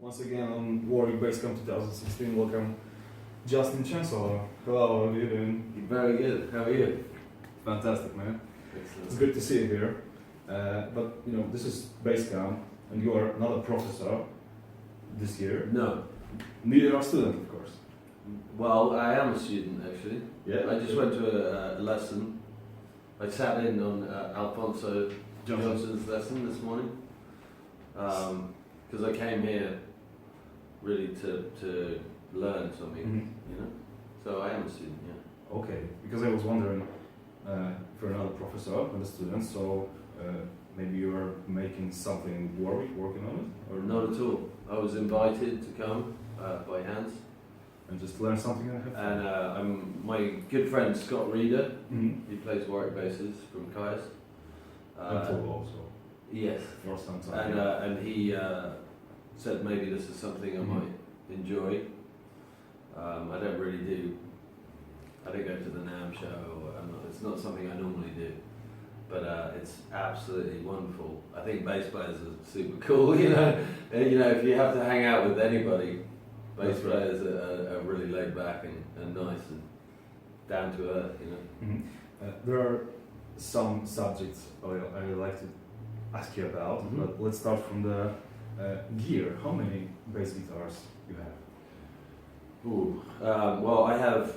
Once again on Warwick Bass Camp 2016, welcome Justin Chancellor. Hello, how are you doing? Very good. How are you? Fantastic, man. Excellent. It's good to see you here. But you know, this is Bass Camp, and you are not a professor this year. No. Neither are student, of course. Well, I am a student actually. Yeah. I just went to a lesson. I sat in on Alfonso Johnson's lesson this morning because I came here really to learn something, you know. So I am a student, yeah. Okay, because I was wondering if you're not a professor and a student, so maybe you are making something in Warwick, working on it, or Not at all. I was invited to come by Hans, and just learn something and have fun. and I'm my good friend Scott Reeder. Mm-hmm. He plays Warwick basses from Kai's. M.T.void also. Yes. First time. And he said maybe this is something I might enjoy. I don't really do. I don't go to the NAMM show. It's not something I normally do, but it's absolutely wonderful. I think bass players are super cool. You know, if you have to hang out with anybody, bass players are really laid back and nice and down to earth. You know. Mm-hmm. There are some subjects I would like to ask you about, but let's start from the gear. How many bass guitars you have? Ooh. Well, I have,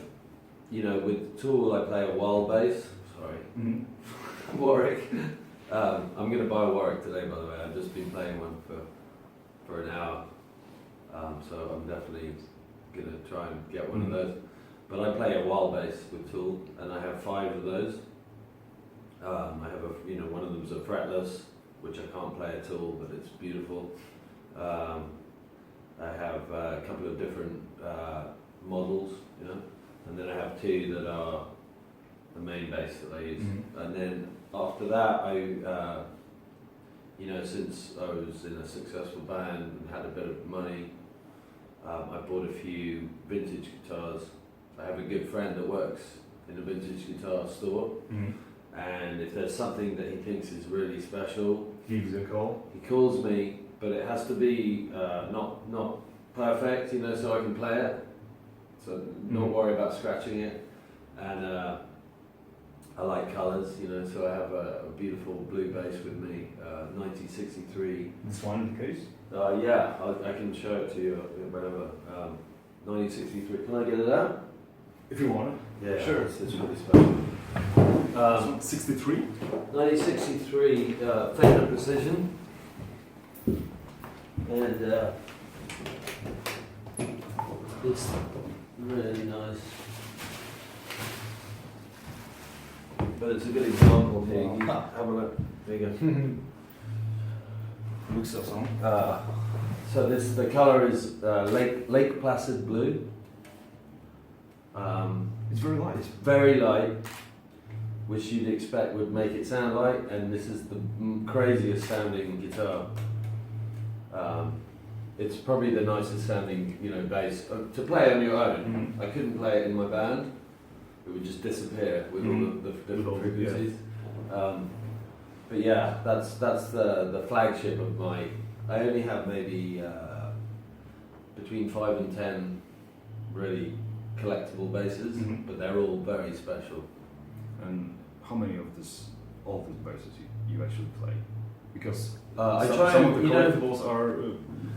with Tool I play a wild bass. Sorry, Warwick. I'm going to buy a Warwick today, by the way. I've just been playing one for an hour, so I'm definitely going to try and get one of those. But I play a wild bass with Tool, and I have 5 of those. I have one of them's a fretless, which I can't play at all, but it's beautiful. I have a couple of different models, and then I have 2 that are the main bass that I use. And then after that, I, since I was in a successful band and had a bit of money, I bought a few vintage guitars. I have a good friend that works in a vintage guitar store. And if there's something that he thinks is really special, He gives you a call. he calls me, but it has to be not perfect, so I can play it. So not worry about scratching it. And I like colours, so I have a beautiful blue bass with me, 1963. This one in the case? Yeah, I can show it to you whenever. 1963. Can I get it out? If you want it. Yeah, sure. It's really special. 63? 1963 Fender Precision, and it's really nice. But it's a good example here. You have a look. There you go. Looks awesome. So the color is Lake Placid blue. It's very light. It's very light, which you'd expect would make it sound light, and this is the craziest sounding guitar. It's probably the nicest sounding, bass to play on your own. I couldn't play it in my band; it would just disappear with all the different frequencies. But yeah, that's the flagship of my. I only have maybe between 5 and 10 really collectible basses, but they're all very special. And how many of all these basses you actually play? Because I some try of and, the collectibles are,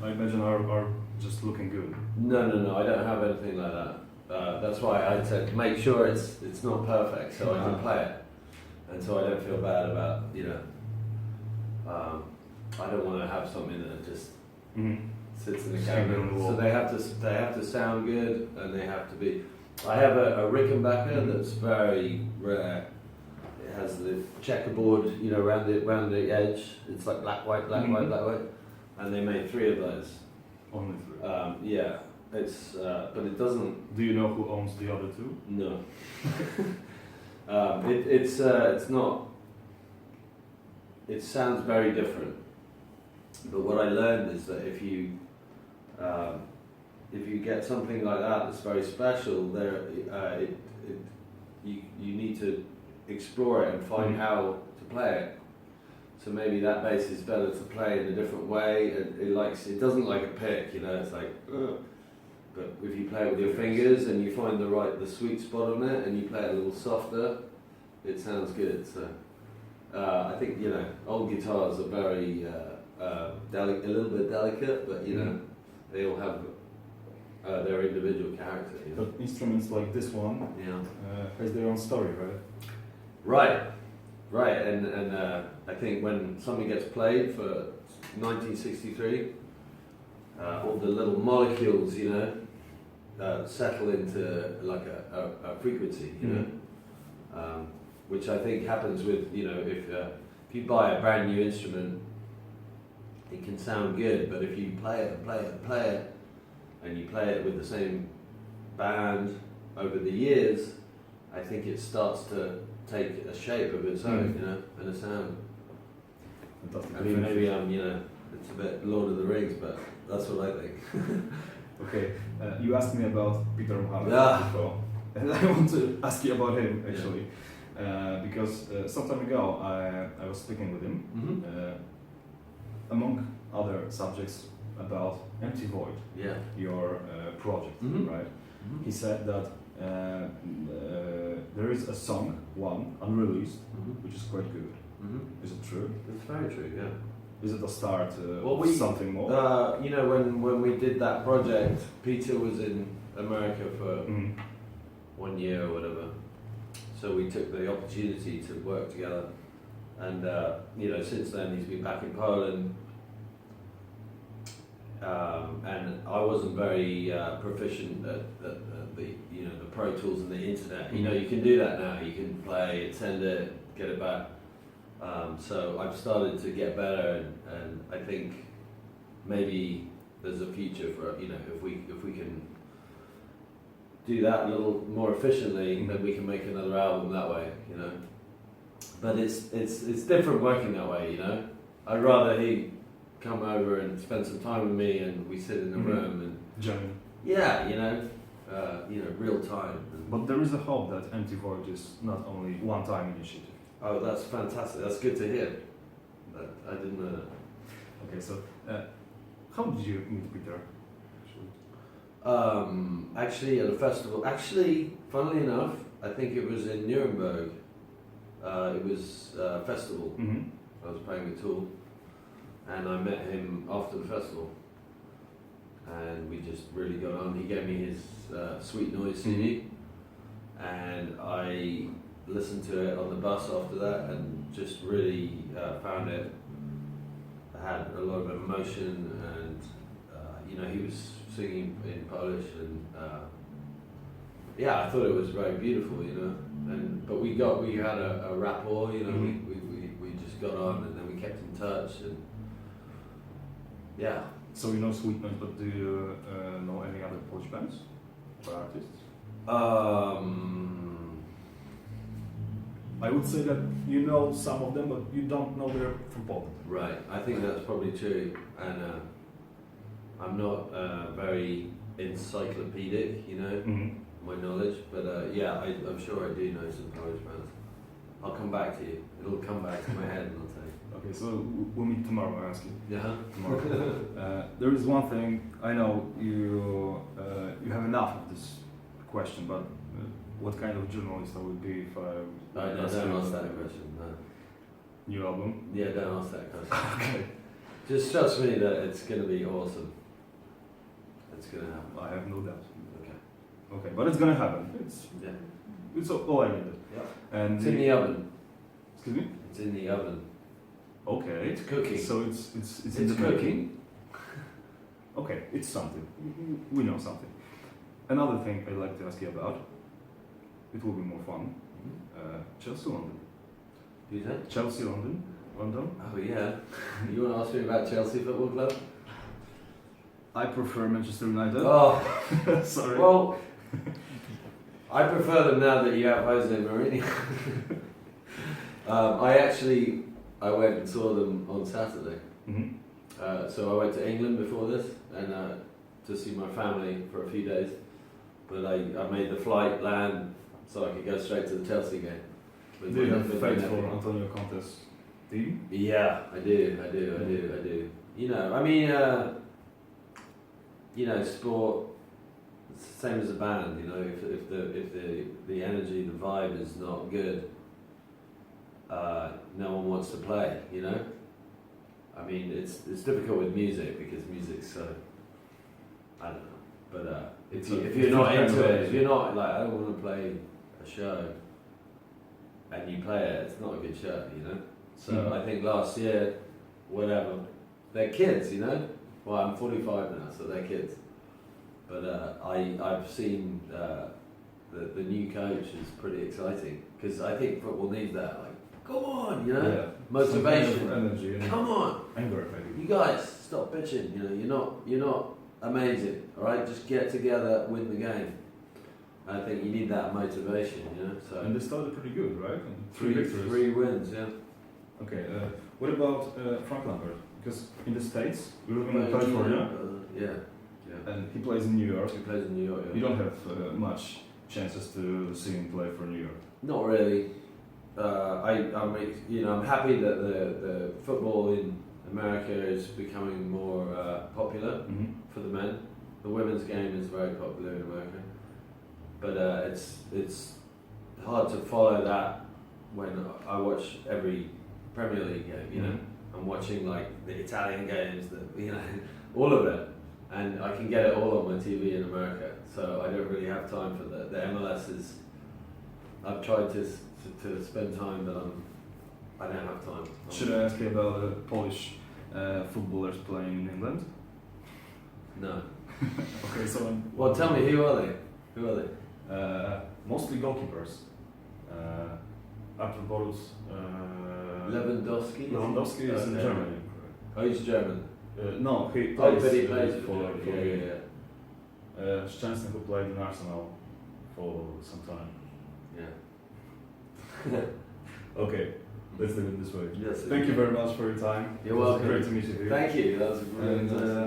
I imagine, are just looking good. No, I don't have anything like that. That's why I said make sure it's not perfect so I can play it, and so I don't feel bad about I don't want to have something that just sits in the cabinet. So they have to sound good, and they have to be. I have a Rickenbacker that's very rare. It has the checkerboard, around the edge. It's like black, white, black, white, black, white, and they made 3 of those. Only 3. Yeah, it's but it doesn't. Do you know who owns the other 2? No. It's not. It sounds very different. But what I learned is that if you get something like that that's very special, you need to explore it and find how to play it. So maybe that bass is better to play in a different way. It doesn't like a pick, you know. It's like, ugh. But if you play it with your fingers and you find the sweet spot on it, and you play it a little softer, it sounds good. So I think, you know, old guitars are very a little bit delicate, but you know, they all have their individual character. You know? But instruments like this one has their own story, right? Right, and I think when something gets played for 1963, all the little molecules, you know, settle into like a frequency, you know, which I think happens with, you know, if you buy a brand new instrument, it can sound good, but if you play it and play it and play it, and you play it with the same band over the years, I think it starts to take a shape of its own, you know, and a sound. Fantastic. I mean, maybe I'm, you know, it's a bit Lord of the Rings, but that's what I think. Okay, you asked me about Peter Mohammed before, and I want to ask you about him actually, because some time ago I was speaking with him, among other subjects about M.T.void, your project, right? He said that there is a song, one, unreleased, which is quite good. Is it true? It's very true, yeah. Is it a start of something more? You know, when we did that project, Peter was in America for 1 year or whatever. So we took the opportunity to work together. And, you know, since then he's been back in Poland. And I wasn't very proficient at the, you know, the Pro Tools and the internet. You know, you can do that now. You can play it, send it, get it back. So I've started to get better, and I think maybe there's a future for, you know, if we can do that a little more efficiently, then we can make another album that way, you know. But it's different working that way, you know. I'd rather he come over and spend some time with me, and we sit in the room and jamming. Yeah, you know, real time. But there is a hope that M.T.void is not only one-time initiative. Oh, that's fantastic. That's good to hear. I didn't know that. Okay, so how did you meet Peter? Actually, at a festival. Actually, funnily enough, I think it was in Nuremberg. It was a festival. I was playing with Tool, and I met him after the festival. And we just really got on. He gave me his Sweet Noise CD, and I listened to it on the bus after that, and just really found it had a lot of emotion, and you know, he was singing in Polish, and I thought it was very beautiful, you know. But we had a rapport, you know. We just got on, and then we kept in touch, and yeah. So you know Sweet Noise, but do you know any other Polish bands or artists? I would say that you know some of them, but you don't know they're from Poland. Right, I think that's probably true, and I'm not very encyclopedic, you know, my knowledge, but I'm sure I do know some Polish bands. I'll come back to you. It'll come back to my head, and I'll tell you. Okay, so we'll meet tomorrow, I ask you. Yeah. Tomorrow. There is one thing, I know you have enough of this question, but what kind of journalist I would be if I... Don't ask that question, no. New album? Yeah, don't ask that question. Okay. Just trust me that it's going to be awesome. It's going to happen. I have no doubt. Okay. Okay, but it's going to happen. It's all I needed. Yeah. And it's in the oven. Excuse me? It's in the oven. Okay. It's cooking. So it's in the cooking. Okay, it's something. We know something. Another thing I'd like to ask you about, it will be more fun. Chelsea, London. Who's that? Chelsea, London. Oh yeah. You want to ask me about Chelsea Football Club? I prefer Manchester United. Oh, sorry. Well, I prefer them now that you have Jose Mourinho. I went and saw them on Saturday. So I went to England before this, and to see my family for a few days. But I made the flight land so I could go straight to the Chelsea game. Do you have faith for Antonio Conte's team? Yeah, I do. You know, I mean, you know, sport. It's the same as a band. You know, if the energy, the vibe is not good, no one wants to play. You know, I mean, it's difficult with music because music's so, I don't know. But if you're not into it, if you're not like, I don't want to play a show, and you play it, it's not a good show, you know. So I think last year, whatever, they're kids, you know. Well, I'm 45 now, so they're kids. But I've seen the new coach is pretty exciting because I think football needs that. Like, come on, you know, motivation, Some kind of energy, come on, anger, maybe. you guys, stop bitching. You know, you're not amazing. All right, just get together, win the game. I think you need that motivation, you know. So And they started pretty good, right? And three wins, yeah. Okay. What about Frank Lampard? Because in the States, we live in California. Yeah. And he plays in New York. He plays in New York. Yeah. You don't have much chances to see him play for New York. Not really. I'm happy that the football in America is becoming more popular for the men. The women's game is very popular in America, but it's hard to follow that when I watch every Premier League game. You know, I'm watching like the Italian games, all of it, and I can get it all on my TV in America. So I don't really have time for the MLS is. I've tried to spend time, but I don't have time. Should I ask you about the Polish footballers playing in England? No. Okay, so well, tell me, who are they? Mostly goalkeepers. After Borus. Lewandowski. Lewandowski is in Germany. Oh, he's German. No, he But plays, he plays for yeah. Chancellor, who played in Arsenal for some time. Yeah. Okay, let's do it this way. Yes. Thank you very much for your time. You're welcome. Great to meet you here. Thank you. That was a brilliant. And